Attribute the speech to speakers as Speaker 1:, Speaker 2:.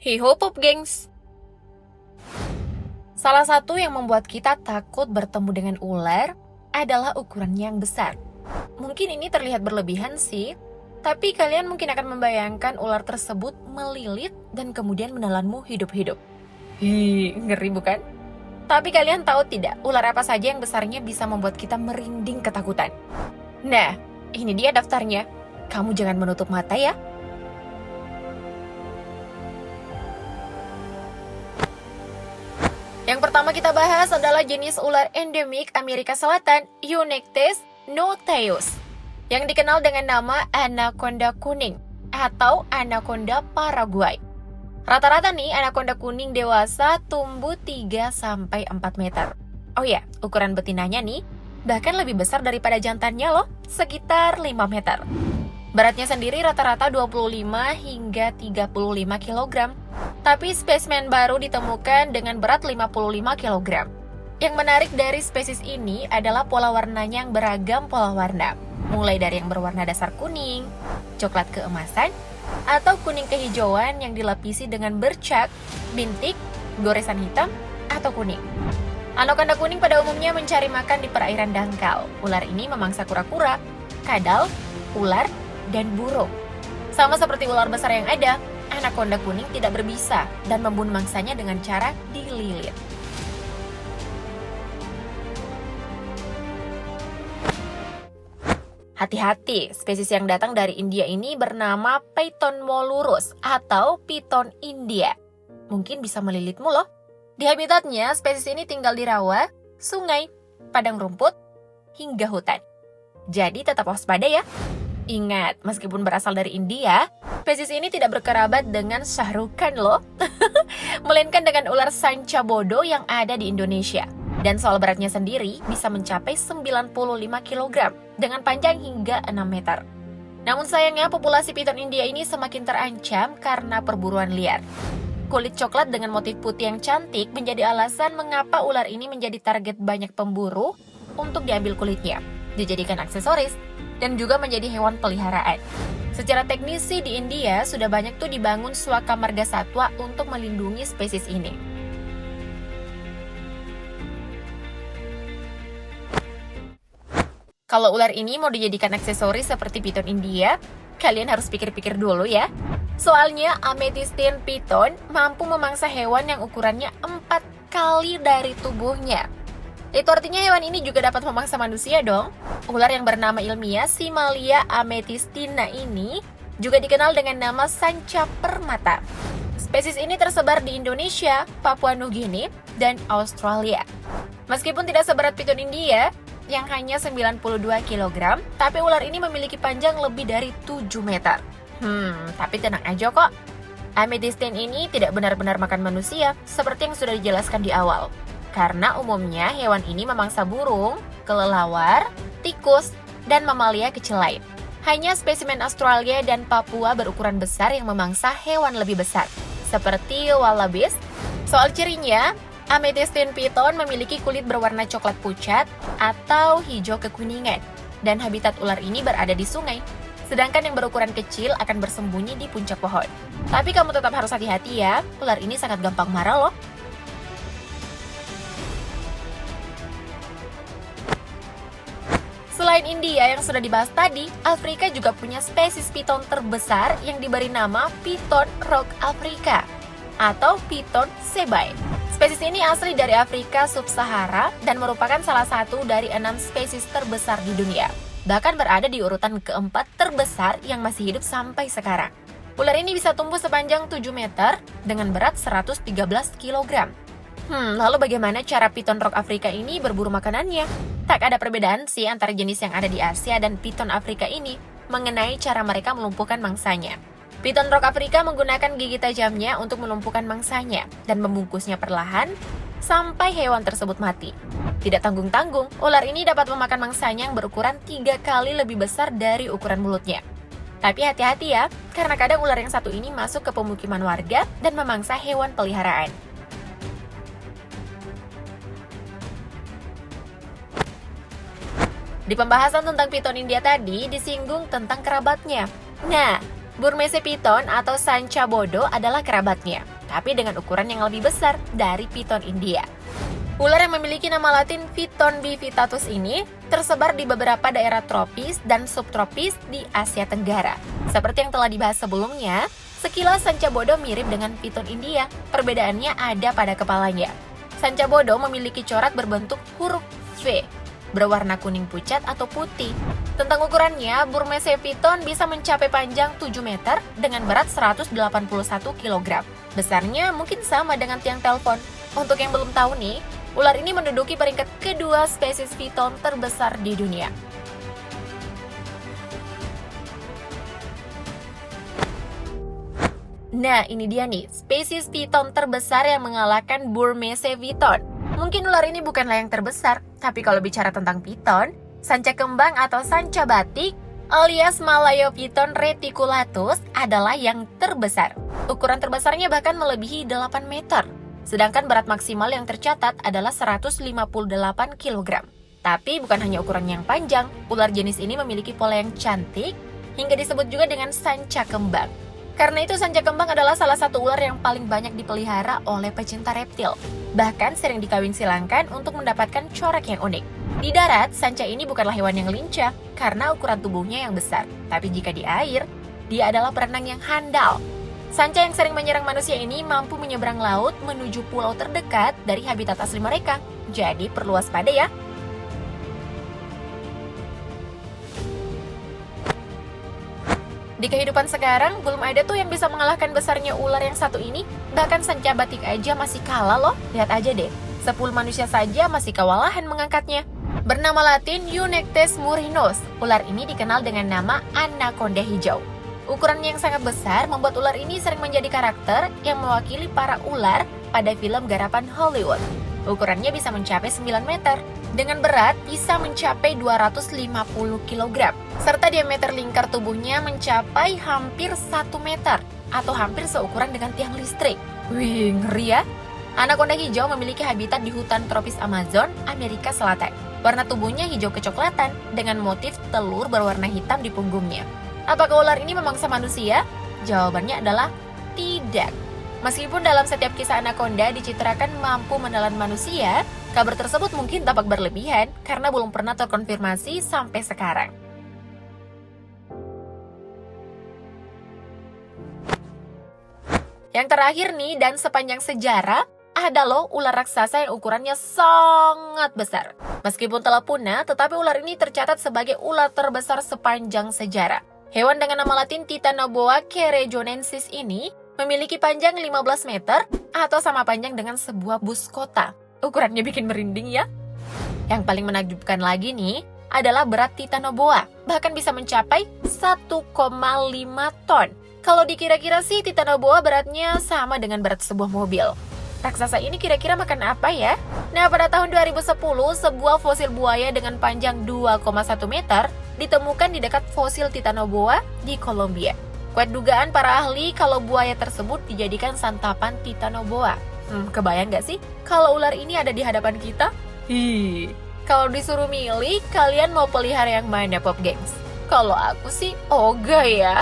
Speaker 1: Hey hop up, gengs! Salah satu yang membuat kita takut bertemu dengan ular adalah ukurannya yang besar. Mungkin ini terlihat berlebihan sih, tapi kalian mungkin akan membayangkan ular tersebut melilit dan kemudian menelanmu hidup-hidup. Ngeri bukan? Tapi kalian tahu tidak, ular apa saja yang besarnya bisa membuat kita merinding ketakutan? Nah, ini dia daftarnya. Kamu jangan menutup mata ya. Yang pertama kita bahas adalah jenis ular endemik Amerika Selatan, Eunectes notaeus, yang dikenal dengan nama anaconda kuning atau anaconda Paraguay. Rata-rata nih anaconda kuning dewasa tumbuh 3-4 meter. Oh ya, ukuran betinanya nih bahkan lebih besar daripada jantannya loh, sekitar 5 meter. Beratnya sendiri rata-rata 25 hingga 35 kg. Tapi spesimen baru ditemukan dengan berat 55 kg. Yang menarik dari spesies ini adalah pola warnanya yang beragam pola warna. Mulai dari yang berwarna dasar kuning, coklat keemasan, atau kuning kehijauan yang dilapisi dengan bercak, bintik, goresan hitam, atau kuning. Anaconda kuning pada umumnya mencari makan di perairan dangkal. Ular ini memangsa kura-kura, kadal, ular, dan burung. Sama seperti ular besar yang ada, anaconda kuning tidak berbisa dan membunuh mangsanya dengan cara dililit. Hati-hati, spesies yang datang dari India ini bernama Python molurus atau piton India. Mungkin bisa melilitmu loh. Di habitatnya, spesies ini tinggal di rawa, sungai, padang rumput, hingga hutan. Jadi tetap waspada ya. Ingat, meskipun berasal dari India, spesies ini tidak berkerabat dengan Shah Rukh Khan loh. Melainkan dengan ular sanca bodo yang ada di Indonesia. Dan soal beratnya sendiri bisa mencapai 95 kg dengan panjang hingga 6 meter. Namun sayangnya populasi piton India ini semakin terancam karena perburuan liar. Kulit coklat dengan motif putih yang cantik menjadi alasan mengapa ular ini menjadi target banyak pemburu untuk diambil kulitnya, dijadikan aksesoris, dan juga menjadi hewan peliharaan. Secara teknis sih di India sudah banyak tuh dibangun suaka marga satwa untuk melindungi spesies ini. Kalau ular ini mau dijadikan aksesoris seperti piton India, kalian harus pikir-pikir dulu ya. Soalnya amethystine piton mampu memangsa hewan yang ukurannya 4 kali dari tubuhnya. Itu artinya hewan ini juga dapat memangsa manusia dong. Ular yang bernama ilmiah Simalia amethystina ini juga dikenal dengan nama sanca permata. Spesies ini tersebar di Indonesia, Papua Nugini, dan Australia. Meskipun tidak seberat piton India yang hanya 92 kg, tapi ular ini memiliki panjang lebih dari 7 meter. Tapi tenang aja kok. Amethystine ini tidak benar-benar makan manusia, seperti yang sudah dijelaskan di awal. Karena umumnya hewan ini memangsa burung, kelelawar, tikus, dan mamalia kecil lain. Hanya spesimen Australia dan Papua berukuran besar yang memangsa hewan lebih besar, seperti wallabies. Soal cirinya, amethystine piton memiliki kulit berwarna coklat pucat atau hijau kekuningan, dan habitat ular ini berada di sungai. Sedangkan yang berukuran kecil akan bersembunyi di puncak pohon. Tapi kamu tetap harus hati-hati ya, ular ini sangat gampang marah loh. Selain India yang sudah dibahas tadi, Afrika juga punya spesies piton terbesar yang diberi nama Piton rock Afrika atau Piton sebae. Spesies ini asli dari Afrika Sub-Sahara dan merupakan salah satu dari 6 spesies terbesar di dunia. Bahkan berada di urutan keempat terbesar yang masih hidup sampai sekarang. Ular ini bisa tumbuh sepanjang 7 meter dengan berat 113 kg. Lalu bagaimana cara piton rock Afrika ini berburu makanannya? Tak ada perbedaan sih antara jenis yang ada di Asia dan piton Afrika ini mengenai cara mereka melumpuhkan mangsanya. Piton rock Afrika menggunakan gigi tajamnya untuk melumpuhkan mangsanya dan membungkusnya perlahan sampai hewan tersebut mati. Tidak tanggung-tanggung, ular ini dapat memakan mangsanya yang berukuran 3 kali lebih besar dari ukuran mulutnya. Tapi hati-hati ya, karena kadang ular yang satu ini masuk ke pemukiman warga dan memangsa hewan peliharaan. Di pembahasan tentang piton India tadi disinggung tentang kerabatnya. Nah, Burmese piton atau sanca bodo adalah kerabatnya, tapi dengan ukuran yang lebih besar dari piton India. Ular yang memiliki nama latin Piton bivitatus ini tersebar di beberapa daerah tropis dan subtropis di Asia Tenggara. Seperti yang telah dibahas sebelumnya, sekilas sanca bodo mirip dengan piton India. Perbedaannya ada pada kepalanya. Sanca bodo memiliki corak berbentuk huruf V, berwarna kuning pucat atau putih. Tentang ukurannya, Burmese piton bisa mencapai panjang 7 meter dengan berat 181 kg. Besarnya mungkin sama dengan tiang telepon. Untuk yang belum tahu nih, ular ini menduduki peringkat kedua spesies piton terbesar di dunia. Nah, ini dia nih, spesies piton terbesar yang mengalahkan Burmese piton. Mungkin ular ini bukanlah yang terbesar, tapi kalau bicara tentang piton, sanca kembang atau sanca batik alias Malayopiton reticulatus adalah yang terbesar. Ukuran terbesarnya bahkan melebihi 8 meter. Sedangkan berat maksimal yang tercatat adalah 158 kg. Tapi bukan hanya ukuran yang panjang, ular jenis ini memiliki pola yang cantik hingga disebut juga dengan sanca kembang. Karena itu sanca kembang adalah salah satu ular yang paling banyak dipelihara oleh pecinta reptil. Bahkan sering dikawin silangkan untuk mendapatkan corak yang unik. Di darat, sanca ini bukanlah hewan yang lincah karena ukuran tubuhnya yang besar. Tapi jika di air, dia adalah perenang yang handal. Sanca yang sering menyerang manusia ini mampu menyeberang laut menuju pulau terdekat dari habitat asli mereka. Jadi perlu waspada ya. Di kehidupan sekarang, belum ada tuh yang bisa mengalahkan besarnya ular yang satu ini. Bahkan sanca batik aja masih kalah loh. Lihat aja deh, 10 manusia saja masih kewalahan mengangkatnya. Bernama latin Eunectes murinus, ular ini dikenal dengan nama anaconda hijau. Ukurannya yang sangat besar membuat ular ini sering menjadi karakter yang mewakili para ular pada film garapan Hollywood. Ukurannya bisa mencapai 9 meter, dengan berat bisa mencapai 250 kg, serta diameter lingkar tubuhnya mencapai hampir 1 meter, atau hampir seukuran dengan tiang listrik. Wih, ngeri ya! Anaconda hijau memiliki habitat di hutan tropis Amazon, Amerika Selatan. Warna tubuhnya hijau kecoklatan, dengan motif telur berwarna hitam di punggungnya. Apakah ular ini memangsa manusia? Jawabannya adalah tidak. Meskipun dalam setiap kisah anaconda dicitrakan mampu menelan manusia, kabar tersebut mungkin tampak berlebihan karena belum pernah terkonfirmasi sampai sekarang. Yang terakhir nih, dan sepanjang sejarah, ada loh ular raksasa yang ukurannya sangat besar. Meskipun telah punah, tetapi ular ini tercatat sebagai ular terbesar sepanjang sejarah. Hewan dengan nama latin Titanoboa carejonensis ini memiliki panjang 15 meter atau sama panjang dengan sebuah bus kota. Ukurannya bikin merinding ya. Yang paling menakjubkan lagi nih adalah berat Titanoboa, bahkan bisa mencapai 1,5 ton. Kalau dikira-kira sih Titanoboa beratnya sama dengan berat sebuah mobil. Raksasa ini kira-kira makan apa ya? Nah, pada tahun 2010, sebuah fosil buaya dengan panjang 2,1 meter ditemukan di dekat fosil Titanoboa di Kolombia. Kuat dugaan para ahli kalau buaya tersebut dijadikan santapan Titanoboa. Kebayang gak sih kalau ular ini ada di hadapan kita? Kalau disuruh milih, kalian mau pelihara yang mana, Pop Gengs? Kalau aku sih, ogah ya.